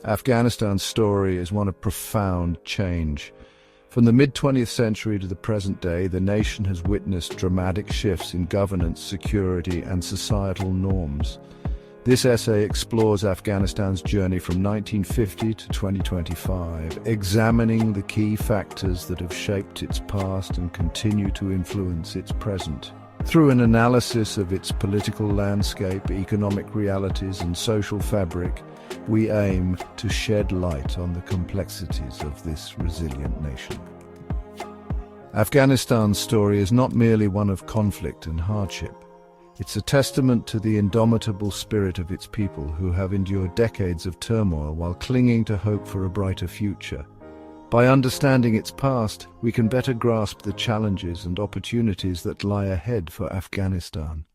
Afghanistan's story is one of profound change. From the mid-20th century to the present day, the nation has witnessed dramatic shifts in governance, security, and societal norms. This essay explores Afghanistan's journey from 1950 to 2025, examining the key factors that have shaped its past and continue to influence its present. Through an analysis of its political landscape, economic realities, and social fabric, we aim to shed light on the complexities of this resilient nation. Afghanistan's story is not merely one of conflict and hardship. It's a testament to the indomitable spirit of its people who have endured decades of turmoil while clinging to hope for a brighter future. By understanding its past, we can better grasp the challenges and opportunities that lie ahead for Afghanistan.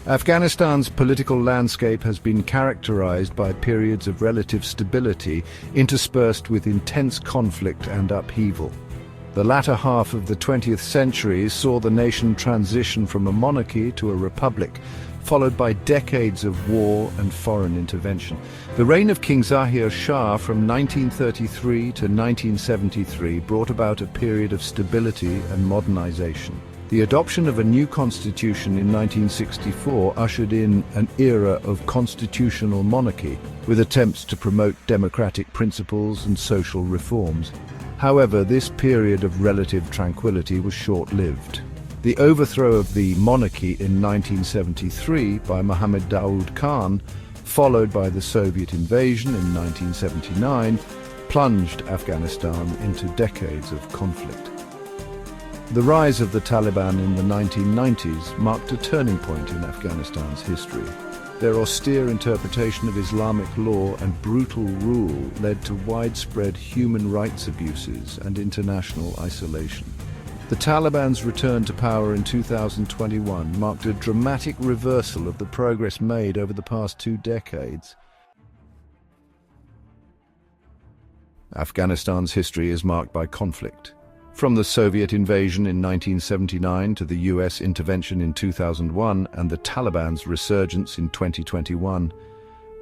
Afghanistan's political landscape has been characterized by periods of relative stability, interspersed with intense conflict and upheaval. The latter half of the 20th century saw the nation transition from a monarchy to a republic, followed by decades of war and foreign intervention. The reign of King Zahir Shah from 1933 to 1973 brought about a period of stability and modernization. The adoption of a new constitution in 1964 ushered in an era of constitutional monarchy, with attempts to promote democratic principles and social reforms. However, this period of relative tranquility was short-lived. The overthrow of the monarchy in 1973 by Mohammad Daoud Khan, followed by the Soviet invasion in 1979, plunged Afghanistan into decades of conflict. The rise of the Taliban in the 1990s marked a turning point in Afghanistan's history. Their austere interpretation of Islamic law and brutal rule led to widespread human rights abuses and international isolation. The Taliban's return to power in 2021 marked a dramatic reversal of the progress made over the past 2 decades. Afghanistan's history is marked by conflict. From the Soviet invasion in 1979 to the US intervention in 2001 and the Taliban's resurgence in 2021,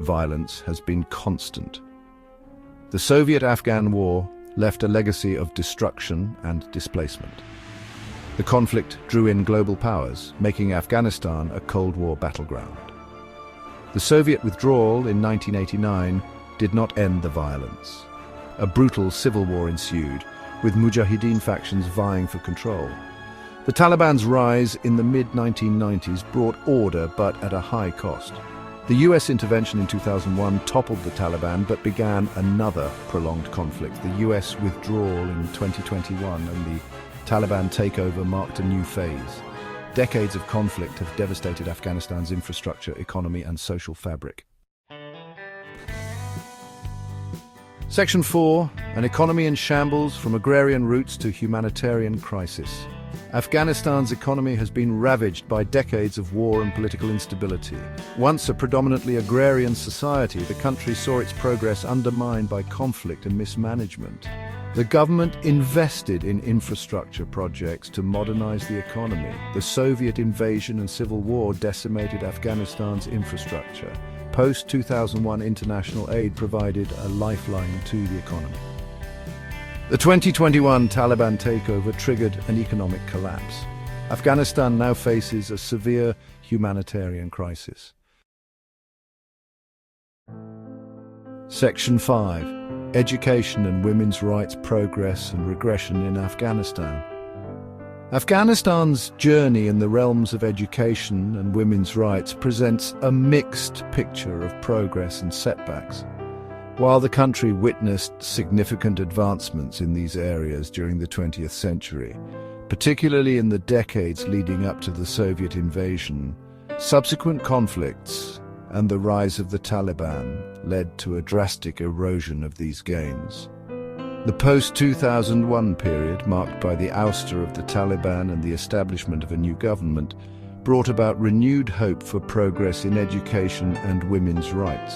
violence has been constant. The Soviet-Afghan War left a legacy of destruction and displacement. The conflict drew in global powers, making Afghanistan a Cold War battleground. The Soviet withdrawal in 1989 did not end the violence. A brutal civil war ensued, with Mujahideen factions vying for control. The Taliban's rise in the mid-1990s brought order, but at a high cost. The US intervention in 2001 toppled the Taliban, but began another prolonged conflict. The US withdrawal in 2021 and the Taliban takeover marked a new phase. Decades of conflict have devastated Afghanistan's infrastructure, economy, and social fabric. Section 4, an economy in shambles from agrarian roots to humanitarian crisis. Afghanistan's economy has been ravaged by decades of war and political instability. Once a predominantly agrarian society, the country saw its progress undermined by conflict and mismanagement. The government invested in infrastructure projects to modernize the economy. The Soviet invasion and civil war decimated Afghanistan's infrastructure. Post-2001 international aid provided a lifeline to the economy. The 2021 Taliban takeover triggered an economic collapse. Afghanistan now faces a severe humanitarian crisis. Section 5. Education and women's rights progress and regression in Afghanistan. Afghanistan's journey in the realms of education and women's rights presents a mixed picture of progress and setbacks. While the country witnessed significant advancements in these areas during the 20th century, particularly in the decades leading up to the Soviet invasion, subsequent conflicts and the rise of the Taliban led to a drastic erosion of these gains. The post-2001 period, marked by the ouster of the Taliban and the establishment of a new government, brought about renewed hope for progress in education and women's rights.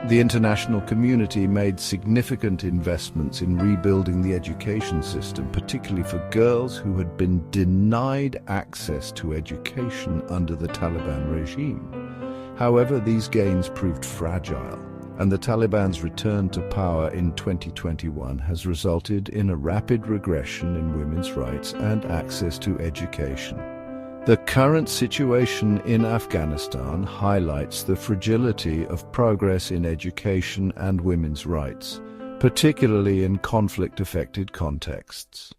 The international community made significant investments in rebuilding the education system, particularly for girls who had been denied access to education under the Taliban regime. However, these gains proved fragile, and the Taliban's return to power in 2021 has resulted in a rapid regression in women's rights and access to education. The current situation in Afghanistan highlights the fragility of progress in education and women's rights, particularly in conflict-affected contexts.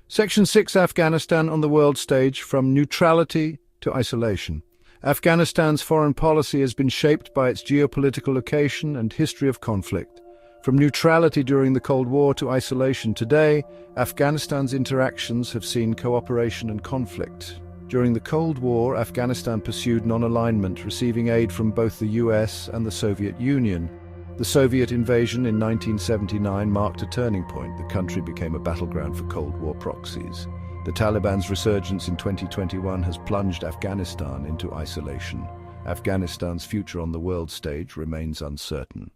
Section 6: Afghanistan on the world stage, from neutrality to isolation. Afghanistan's foreign policy has been shaped by its geopolitical location and history of conflict. From neutrality during the Cold War to isolation today, Afghanistan's interactions have seen cooperation and conflict. During the Cold War, Afghanistan pursued non-alignment, receiving aid from both the US and the Soviet Union. The Soviet invasion in 1979 marked a turning point. The country became a battleground for Cold War proxies. The Taliban's resurgence in 2021 has plunged Afghanistan into isolation. Afghanistan's future on the world stage remains uncertain.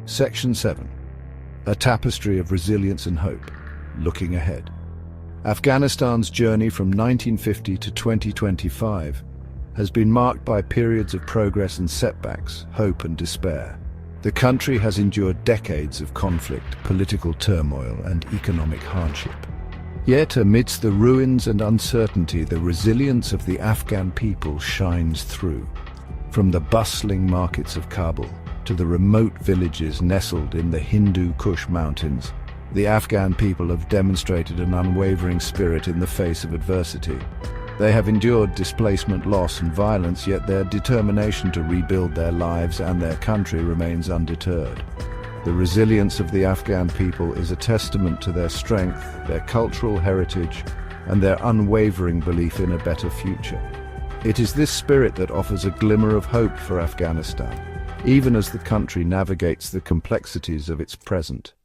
Section 7: A tapestry of resilience and hope, looking ahead. Afghanistan's journey from 1950 to 2025 has been marked by periods of progress and setbacks, hope and despair. The country has endured decades of conflict, political turmoil, and economic hardship. Yet, amidst the ruins and uncertainty, the resilience of the Afghan people shines through. From the bustling markets of Kabul to the remote villages nestled in the Hindu Kush Mountains, the Afghan people have demonstrated an unwavering spirit in the face of adversity. They have endured displacement, loss, and violence, yet their determination to rebuild their lives and their country remains undeterred. The resilience of the Afghan people is a testament to their strength, their cultural heritage, and their unwavering belief in a better future. It is this spirit that offers a glimmer of hope for Afghanistan, even as the country navigates the complexities of its present.